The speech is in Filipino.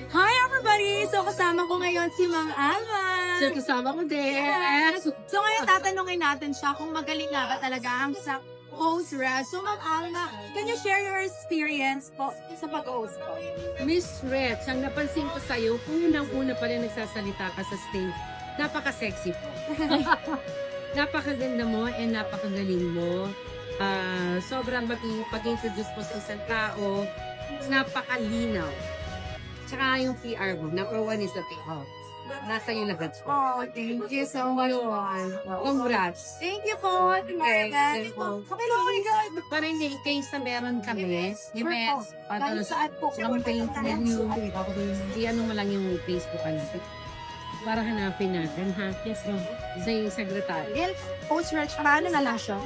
Hi everybody! So kasama ko ngayon si Mang Alma. So, kasama ko din. So ngayon tatanungin natin siya kung magaling nga ba talaga ang sa host rest. So Mang Alma, can you share your experience po sa pag-host po? Miss Rich, ang napansin ko sa'yo, kung unang-una pa rin nagsasalita ka sa stage, napaka-sexy po. Napakaganda mo and napakagaling mo. Sobrang pag-introduce mo sa isang tao, napakalinaw. Tsaka yung PR mo, number one is the PR. Nasa iyo lahat po. Oh, thank you so much. Congrats. Thank you po. Okay, Okay, po. oh my God. Parang in case na meron kami, events, Kahit saan po. campaign menu, i-ano mo lang yung Facebook ano. Para hanapin natin, ha? Yes, no? Sa yung secretary. Post-rich, paano na lang siya?